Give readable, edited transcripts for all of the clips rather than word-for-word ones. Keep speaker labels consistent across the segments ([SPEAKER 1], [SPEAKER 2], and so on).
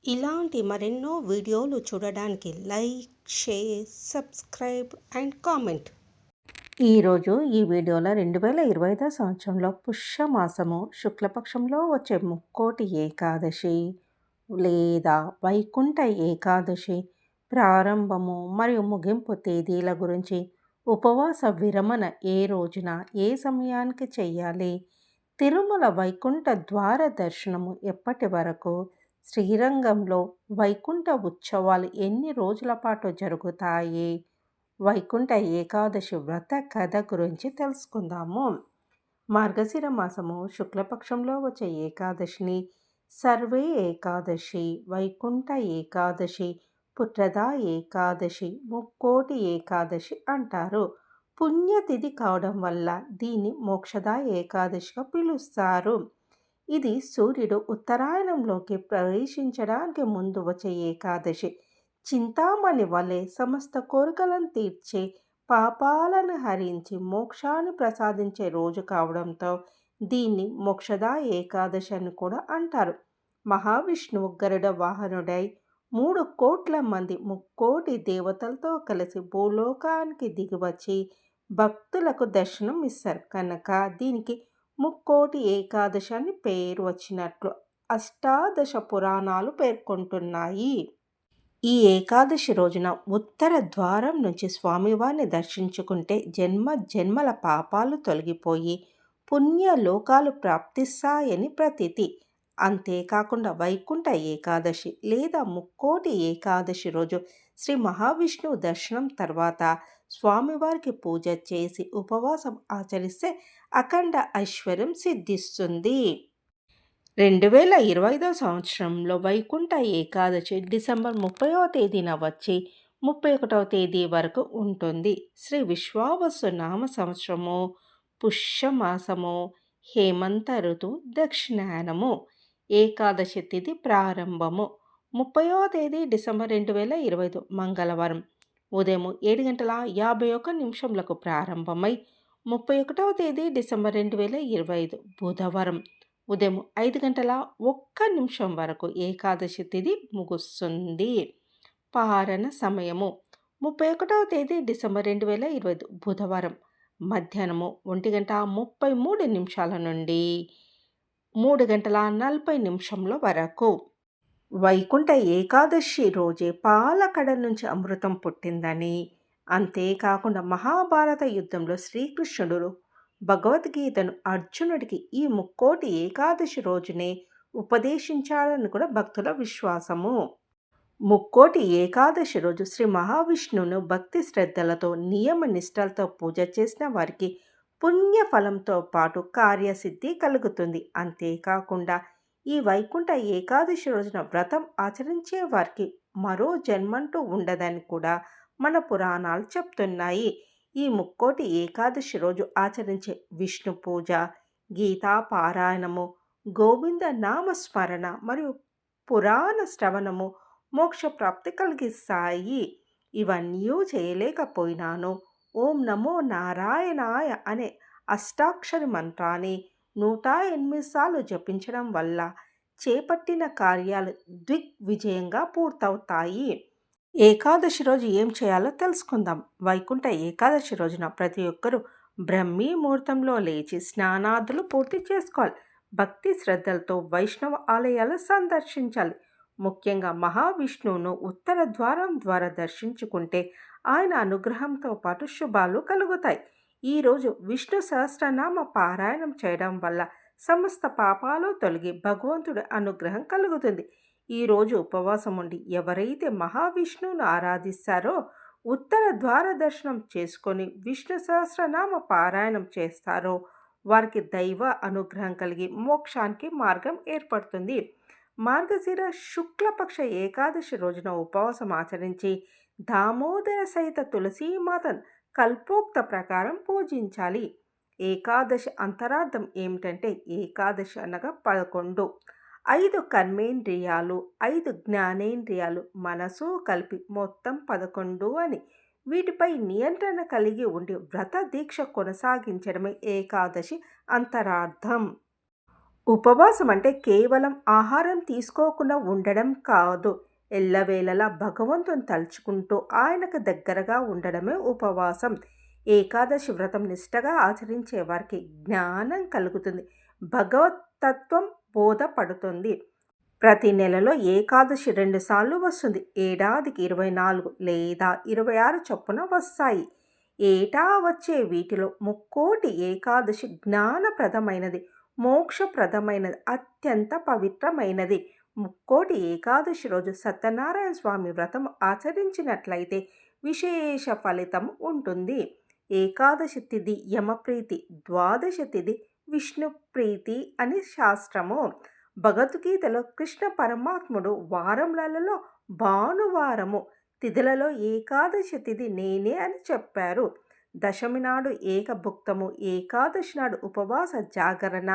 [SPEAKER 1] ఇలాంటి మరెన్నో వీడియోలు చూడడానికి like, share, subscribe and comment. ఈరోజు ఈ వీడియోలో 2025 సంవత్సరంలో పుష్యమాసము శుక్లపక్షంలో వచ్చే ముక్కోటి ఏకాదశి లేదా వైకుంఠ ఏకాదశి ప్రారంభము మరియు ముగింపు తేదీల గురించి, ఉపవాస విరమణ ఏ రోజున ఏ సమయానికి చెయ్యాలి, తిరుమల వైకుంఠ ద్వార దర్శనము ఎప్పటి వరకు, శ్రీరంగంలో వైకుంఠ ఉత్సవాలు ఎన్ని రోజుల పాటు జరుగుతాయి, వైకుంఠ ఏకాదశి వ్రత కథ గురించి తెలుసుకుందాము. మార్గశిర మాసము శుక్లపక్షంలో వచ్చే ఏకాదశిని సర్వే ఏకాదశి, వైకుంఠ ఏకాదశి, పుత్రదా ఏకాదశి, ముక్కోటి ఏకాదశి అంటారు. పుణ్యతిథి కావడం వల్ల దీన్ని మోక్షదా ఏకాదశిగా పిలుస్తారు. ఇది సూర్యుడు ఉత్తరాయణంలోకి ప్రవేశించడానికి ముందు వచ్చే ఏకాదశి. చింతామణి వలె సమస్త కోరికలను తీర్చే, పాపాలను హరించి మోక్షాన్ని ప్రసాదించే రోజు కావడంతో దీన్ని మోక్షదా ఏకాదశి అని కూడా అంటారు. మహావిష్ణువు గరుడ వాహనుడై 3 కోట్ల మంది ముక్కోటి దేవతలతో కలిసి భూలోకానికి దిగివచ్చి భక్తులకు దర్శనం ఇస్తారు కనుక దీనికి ముక్కోటి ఏకాదశి అని పేరు వచ్చినట్లు అష్టాదశ పురాణాలు పేర్కొంటున్నాయి. ఈ ఏకాదశి రోజున ఉత్తర ద్వారం నుంచి స్వామివారిని దర్శించుకుంటే జన్మల పాపాలు తొలగిపోయి పుణ్యలోకాలు ప్రాప్తిస్తాయని ప్రతీతి. అంతేకాకుండా వైకుంఠ ఏకాదశి లేదా ముక్కోటి ఏకాదశి రోజు శ్రీ మహావిష్ణువు దర్శనం తర్వాత స్వామివారికి పూజ చేసి ఉపవాసం ఆచరిస్తే అఖండ ఐశ్వర్యం సిద్ధిస్తుంది. 2025 సంవత్సరంలో వైకుంఠ ఏకాదశి డిసెంబర్ 30వ తేదీన వచ్చి 31వ తేదీ వరకు ఉంటుంది. శ్రీ విశ్వావసు నామ సంవత్సరము, పుష్యమాసము, హేమంత ఋతువు, దక్షిణాయనము. ఏకాదశి తిథి ప్రారంభము 30వ తేదీ డిసెంబర్ 2025 మంగళవారం ఉదయం 7:51 ప్రారంభమై 31వ తేదీ డిసెంబర్ 2025 బుధవారం ఉదయం 5:01 వరకు ఏకాదశి తిథి ముగుస్తుంది. పారణ సమయము 31వ తేదీ డిసెంబర్ 2025 బుధవారం మధ్యాహ్నము 1:33 నుండి 3:40 వరకు. వైకుంఠ ఏకాదశి రోజే పాలకడ నుంచి అమృతం పుట్టిందని, అంతేకాకుండా మహాభారత యుద్ధంలో శ్రీకృష్ణుడు భగవద్గీతను అర్జునుడికి ఈ ముక్కోటి ఏకాదశి రోజునే ఉపదేశించాడని కూడా భక్తుల విశ్వాసము. ముక్కోటి ఏకాదశి రోజు శ్రీ మహావిష్ణువును భక్తి శ్రద్ధలతో నియమ నిష్టలతో పూజ చేసిన వారికి పుణ్యఫలంతో పాటు కార్యసిద్ధి కలుగుతుంది. అంతేకాకుండా ఈ వైకుంఠ ఏకాదశి రోజున వ్రతం ఆచరించే వారికి మరో జన్మంటూ ఉండదని కూడా మన పురాణాలు చెప్తున్నాయి. ఈ ముక్కోటి ఏకాదశి రోజు ఆచరించే విష్ణు పూజ, గీతా పారాయణము, గోవింద నామస్మరణ మరియు పురాణ శ్రవణము మోక్షప్రాప్తి కలిగిస్తాయి. ఇవన్నీ చేయలేకపోయినాను ఓం నమో నారాయణాయ అనే అష్టాక్షరి మంత్రాన్ని 108 సార్లు జపించడం వల్ల చేపట్టిన కార్యాలు దిగ్విజయంగా పూర్తవుతాయి. ఏకాదశి రోజు ఏం చేయాలో తెలుసుకుందాం. వైకుంఠ ఏకాదశి రోజున ప్రతి ఒక్కరూ బ్రహ్మీ ముహూర్తంలో లేచి స్నానాదులు పూర్తి చేసుకోవాలి. భక్తి శ్రద్ధలతో వైష్ణవ ఆలయాలు సందర్శించాలి. ముఖ్యంగా మహావిష్ణువును ఉత్తర ద్వారం ద్వారా దర్శించుకుంటే ఆయన అనుగ్రహంతో పాటు శుభాలు కలుగుతాయి. ఈరోజు విష్ణు సహస్రనామ పారాయణం చేయడం వల్ల సమస్త పాపాలు తొలగి భగవంతుడి అనుగ్రహం కలుగుతుంది. ఈరోజు ఉపవాసం ఉండి ఎవరైతే మహావిష్ణువును ఆరాధిస్తారో ఉత్తర ద్వార దర్శనం చేసుకొని విష్ణు సహస్రనామ పారాయణం చేస్తారో వారికి దైవ అనుగ్రహం కలిగి మోక్షానికి మార్గం ఏర్పడుతుంది. మార్గశిర శుక్లపక్ష ఏకాదశి రోజున ఉపవాసం ఆచరించి దామోదర సహిత తులసీమాతను కల్పోక్త ప్రకారం పూజించాలి. ఏకాదశి అంతరార్థం ఏమిటంటే ఏకాదశి అనగా 11, 5 కర్మేంద్రియాలు, 5 జ్ఞానేంద్రియాలు, మనసు కలిపి మొత్తం 11 అని. వీటిపై నియంత్రణ కలిగి ఉండి వ్రత దీక్ష కొనసాగించడమే ఏకాదశి అంతరార్థం. ఉపవాసం అంటే కేవలం ఆహారం తీసుకోకుండా ఉండడం కాదు. ఎల్లవేళలా భగవంతుని తలుచుకుంటూ ఆయనకు దగ్గరగా ఉండడమే ఉపవాసం. ఏకాదశి వ్రతం నిష్టగా ఆచరించే వారికి జ్ఞానం కలుగుతుంది. భగవతత్వం బోధపడుతుంది. ప్రతి నెలలో ఏకాదశి 2 సార్లు వస్తుంది. ఏడాదికి 24 లేదా 26 చొప్పున వస్తాయి. ఏటా వచ్చే వీటిలో ముక్కోటి ఏకాదశి జ్ఞానప్రదమైనది, మోక్షప్రదమైనది, అత్యంత పవిత్రమైనది. ముక్కోటి ఏకాదశి రోజు సత్యనారాయణ స్వామి వ్రతం ఆచరించినట్లయితే విశేష ఫలితం ఉంటుంది. ఏకాదశి తిథి యమప్రీతి, ద్వాదశి తిథి విష్ణుప్రీతి అని శాస్త్రము. భగవద్గీతలో కృష్ణ పరమాత్ముడు వారములలో భానువారము, తిథులలో ఏకాదశి తిథి నేనే అని చెప్పారు. దశమి నాడు ఏకభుక్తము, ఏకాదశి నాడు ఉపవాస జాగరణ,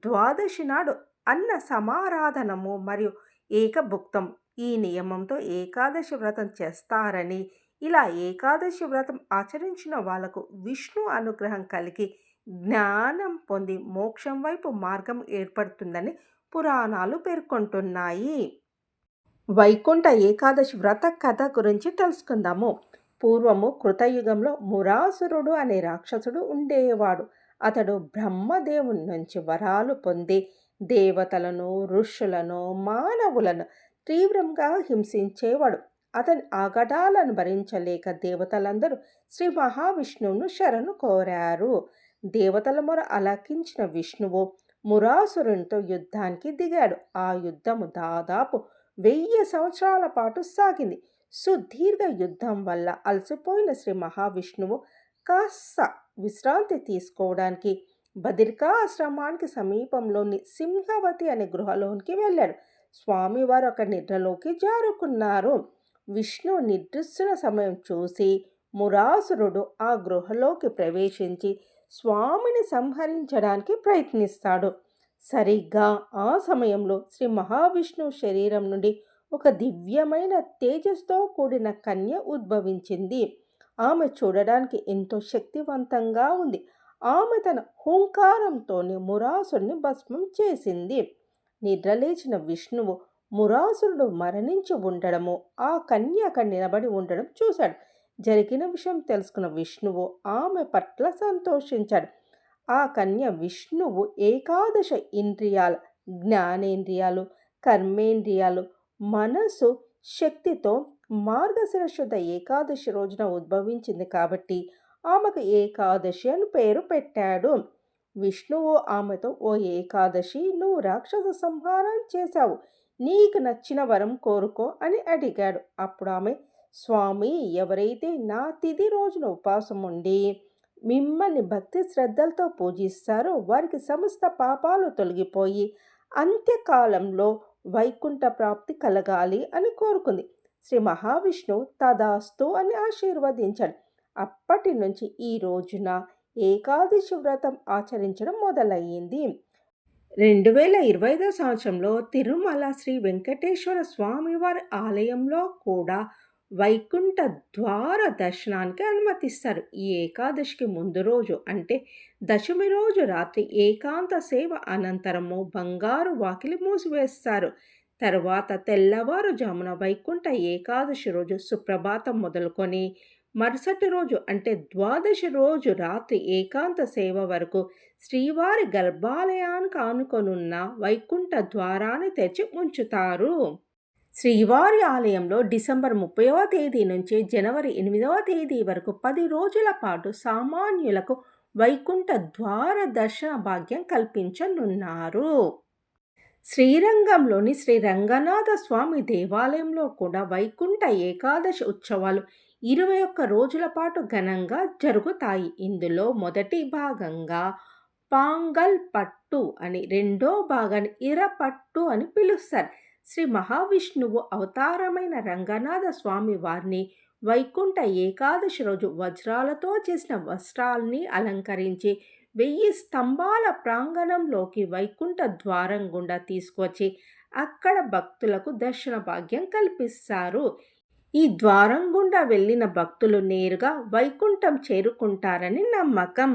[SPEAKER 1] ద్వాదశి నాడు అన్న సమారాధనము మరియు ఏకభుక్తం. ఈ నియమంతో ఏకాదశి వ్రతం చేస్తారని, ఇలా ఏకాదశి వ్రతం ఆచరించిన వాళ్లకు విష్ణు అనుగ్రహం కలిగి జ్ఞానం పొంది మోక్షం వైపు మార్గం ఏర్పడుతుందని పురాణాలు పేర్కొంటున్నాయి. వైకుంఠ ఏకాదశి వ్రత కథ గురించి తెలుసుకుందాము. పూర్వము కృతయుగంలో మురాసురుడు అనే రాక్షసుడు ఉండేవాడు. అతడు బ్రహ్మదేవుని నుంచి వరాలు పొంది దేవతలను, ఋషులను, మానవులను తీవ్రంగా హింసించేవాడు. అతని ఆగడాలను భరించలేక దేవతలందరూ శ్రీ మహావిష్ణువును శరణు కోరారు. దేవతల మొర ఆలకించిన విష్ణువు మురాసురునితో యుద్ధానికి దిగాడు. ఆ యుద్ధము దాదాపు 1000 సంవత్సరాల పాటు సాగింది. సుదీర్ఘ యుద్ధం వల్ల అలసిపోయిన శ్రీ మహావిష్ణువు కాస్త విశ్రాంతి తీసుకోవడానికి బదిరికా ఆశ్రమానికి సమీపంలోని సింహవతి అనే గృహలోనికి వెళ్ళాడు. స్వామివారు ఒక నిద్రలోకి జారుకున్నారు. విష్ణువు నిద్రిస్తున్న సమయం చూసి మురాసురుడు ఆ గృహలోకి ప్రవేశించి స్వామిని సంహరించడానికి ప్రయత్నిస్తాడు. సరిగ్గా ఆ సమయంలో శ్రీ మహావిష్ణువు శరీరం నుండి ఒక దివ్యమైన తేజస్తో కూడిన కన్య ఉద్భవించింది. ఆమె చూడడానికి ఎంతో శక్తివంతంగా ఉంది. ఆమె తన హుంకారంతోనే మురాసురుని భస్మం చేసింది. నిద్రలేచిన విష్ణువు మురాసురుడు మరణించి ఉండడము, ఆ కన్య అక్కడ నిలబడి ఉండడం చూశాడు. జరిగిన విషయం తెలుసుకున్న విష్ణువు ఆమె పట్ల సంతోషించాడు. ఆ కన్య విష్ణువు ఏకాదశ ఇంద్రియాల, జ్ఞానేంద్రియాలు, కర్మేంద్రియాలు, మనసు శక్తితో మార్గశిరశుద్ధ ఏకాదశి రోజున ఉద్భవించింది కాబట్టి ఆమెకు ఏకాదశి అని పేరు పెట్టాడు. విష్ణువు ఆమెతో, ఓ ఏకాదశి, నువ్వు రాక్షస సంహారం చేశావు, నీకు నచ్చిన వరం కోరుకో అని అడిగాడు. అప్పుడు ఆమె, స్వామి, ఎవరైతే నా తిథి రోజున ఉపవాసం ఉండి మిమ్మల్ని భక్తి శ్రద్ధలతో పూజిస్తారో వారికి సమస్త పాపాలు తొలగిపోయి అంత్యకాలంలో వైకుంఠ ప్రాప్తి కలగాలి అని కోరుకుంది. శ్రీ మహావిష్ణువు తదాస్తు అని ఆశీర్వదించాడు. అప్పటి నుంచి ఈ రోజున ఏకాదశి వ్రతం ఆచరించడం మొదలయ్యింది. 2025 సంవత్సరంలో తిరుమల శ్రీ వెంకటేశ్వర స్వామివారి ఆలయంలో కూడా వైకుంఠ ద్వార దర్శనానికి అనుమతిస్తారు. ఈ ఏకాదశికి ముందు రోజు అంటే దశమి రోజు రాత్రి ఏకాంత సేవ అనంతరము బంగారు వాకిలి మూసివేస్తారు. తర్వాత తెల్లవారుజామున వైకుంఠ ఏకాదశి రోజు సుప్రభాతం మొదలుకొని మరుసటి రోజు అంటే ద్వాదశి రోజు రాత్రి ఏకాంత సేవ వరకు శ్రీవారి గర్భాలయానికి ఆనుకొనున్న వైకుంఠ ద్వారాన్ని తెచ్చి ఉంచుతారు. శ్రీవారి ఆలయంలో డిసెంబర్ 30వ తేదీ నుంచి జనవరి 8వ తేదీ వరకు 10 రోజుల పాటు సామాన్యులకు వైకుంఠ ద్వార దర్శన భాగ్యం కల్పించనున్నారు. శ్రీరంగంలోని శ్రీ రంగనాథ స్వామి దేవాలయంలో కూడా వైకుంఠ ఏకాదశి ఉత్సవాలు 21 రోజుల పాటు ఘనంగా జరుగుతాయి. ఇందులో మొదటి భాగంగా పాంగల్ పట్టు అని, రెండో భాగాన్ని ఇరపట్టు అని పిలుస్తారు. శ్రీ మహావిష్ణువు అవతారమైన రంగనాథ స్వామి వారిని వైకుంఠ ఏకాదశి రోజు వజ్రాలతో చేసిన వస్త్రాల్ని అలంకరించి 1000 స్తంభాల ప్రాంగణంలోకి వైకుంఠ ద్వారం గుండా తీసుకొచ్చి అక్కడ భక్తులకు దర్శన భాగ్యం కల్పిస్తారు. ఈ ద్వారం గుండా వెళ్ళిన భక్తులు నేరుగా వైకుంఠం చేరుకుంటారని నమ్మకం.